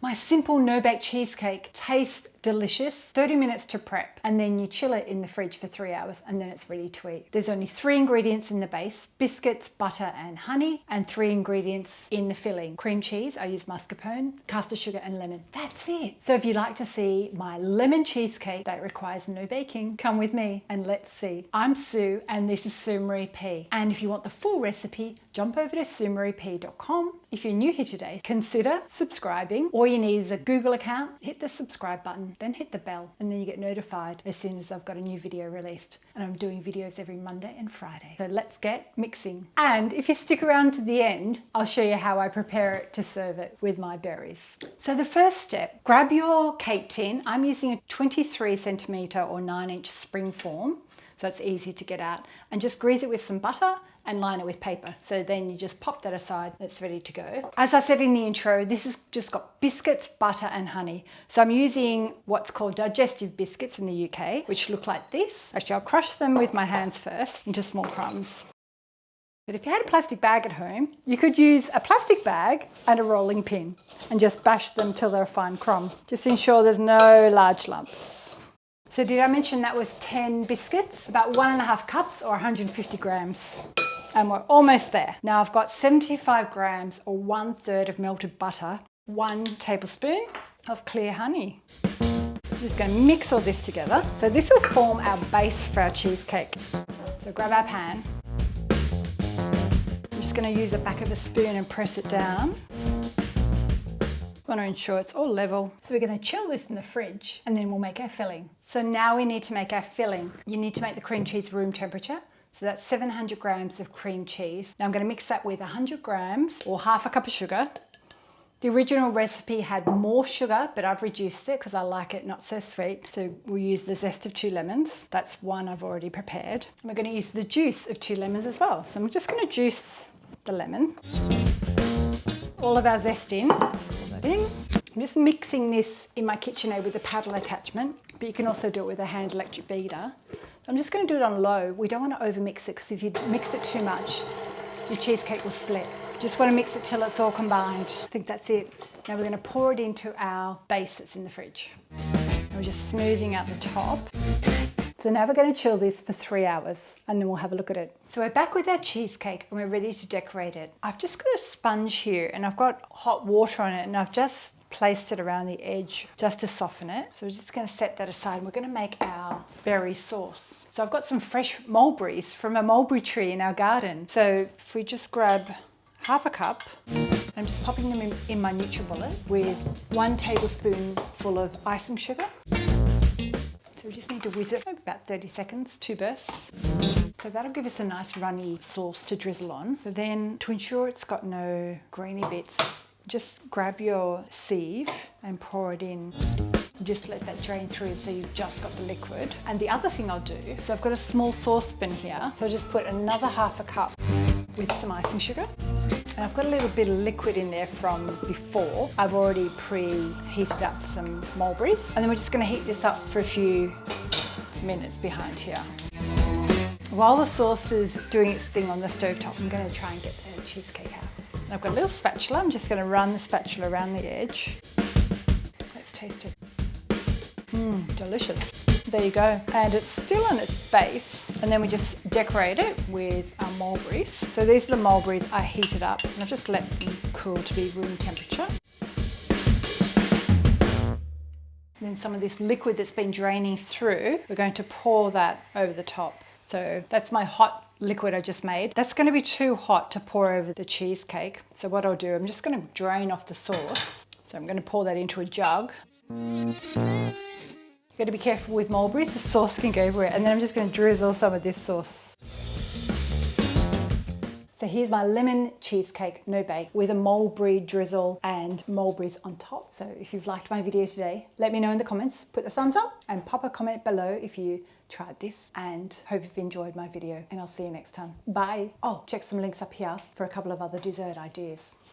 My simple no-bake cheesecake tastes delicious, 30 minutes to prep, and then you chill it in the fridge for 3 hours and then it's ready to eat. There's only 3 ingredients in the base: biscuits, butter and honey, and 3 ingredients in the filling: cream cheese, I use mascarpone, caster sugar and lemon. That's it. So if you'd like to see my lemon cheesecake that requires no baking, come with me and let's see. I'm Sue and this is Sue Marie P. And if you want the full recipe, jump over to suemarie.com. If you're new here today, consider subscribing. All you need is a Google account, hit the subscribe button, then hit the bell, and then you get notified as soon as I've got a new video released. And I'm doing videos every Monday and Friday. So let's get mixing. And if you stick around to the end, I'll show you how I prepare it to serve it with my berries. So the first step, grab your cake tin. I'm using a 23 centimeter or 9-inch spring form, so it's easy to get out, and just grease it with some butter and line it with paper. So then you just pop that aside, it's ready to go. As I said in the intro, this has just got biscuits, butter and honey. So I'm using what's called digestive biscuits in the UK, which look like this. Actually, I'll crush them with my hands first into small crumbs. But if you had a plastic bag at home, you could use a plastic bag and a rolling pin and just bash them till they're a fine crumb. Just ensure there's no large lumps. So did I mention that was 10 biscuits? About 1.5 cups or 150 grams. And we're almost there. Now I've got 75 grams or 1/3 of melted butter, 1 tablespoon of clear honey. I'm just going to mix all this together. So this will form our base for our cheesecake. So grab our pan. I'm just going to use the back of a spoon and press it down. Want to ensure it's all level. So we're going to chill this in the fridge and then we'll make our filling. So now we need to make our filling. You need to make the cream cheese room temperature. So that's 700 grams of cream cheese. Now I'm going to mix that with 100 grams or 1/2 cup of sugar. The original recipe had more sugar, but I've reduced it because I like it not so sweet. So we'll use the zest of 2 lemons. That's 1 I've already prepared. And we're going to use the juice of 2 lemons as well. So I'm just going to juice the lemon. All of our zest in. In. I'm just mixing this in my KitchenAid with a paddle attachment, but you can also do it with a hand electric beater. I'm just going to do it on low. We don't want to over mix it because if you mix it too much, your cheesecake will split. Just want to mix it till it's all combined. I think that's it. Now we're going to pour it into our base that's in the fridge. And we're just smoothing out the top. So now we're going to chill this for 3 hours and then we'll have a look at it. So we're back with our cheesecake and we're ready to decorate it. I've just got a sponge here and I've got hot water on it and I've just placed it around the edge just to soften it. So we're just going to set that aside and we're going to make our berry sauce. So I've got some fresh mulberries from a mulberry tree in our garden. So if we just grab 1/2 cup, I'm just popping them in my NutriBullet with 1 tablespoonful of icing sugar. So we just need to whiz it for about 30 seconds, 2 bursts. So that'll give us a nice runny sauce to drizzle on. So then to ensure it's got no grainy bits, just grab your sieve and pour it in. Just let that drain through so you've just got the liquid. And the other thing I'll do, so I've got a small saucepan here. So I'll just put another 1/2 cup with some icing sugar. And I've got a little bit of liquid in there from before. I've already preheated up some mulberries. And then we're just going to heat this up for a few minutes behind here. While the sauce is doing its thing on the stovetop, I'm going to try and get the cheesecake out. And I've got a little spatula. I'm just going to run the spatula around the edge. Let's taste it. Delicious. There you go. And it's still on its base. And then we just decorate it with our mulberries. So these are the mulberries I heated up and I've just let them cool to be room temperature. And then some of this liquid that's been draining through, we're going to pour that over the top. So that's my hot liquid I just made. That's going to be too hot to pour over the cheesecake. So what I'll do, I'm just going to drain off the sauce. So I'm going to pour that into a jug. You've got to be careful with mulberries, the sauce can go everywhere. And then I'm just going to drizzle some of this sauce. So here's my lemon cheesecake, no bake, with a mulberry drizzle and mulberries on top. So if you've liked my video today, let me know in the comments, put the thumbs up and pop a comment below if you tried this, and hope you've enjoyed my video and I'll see you next time. Bye. Oh, check some links up here for a couple of other dessert ideas.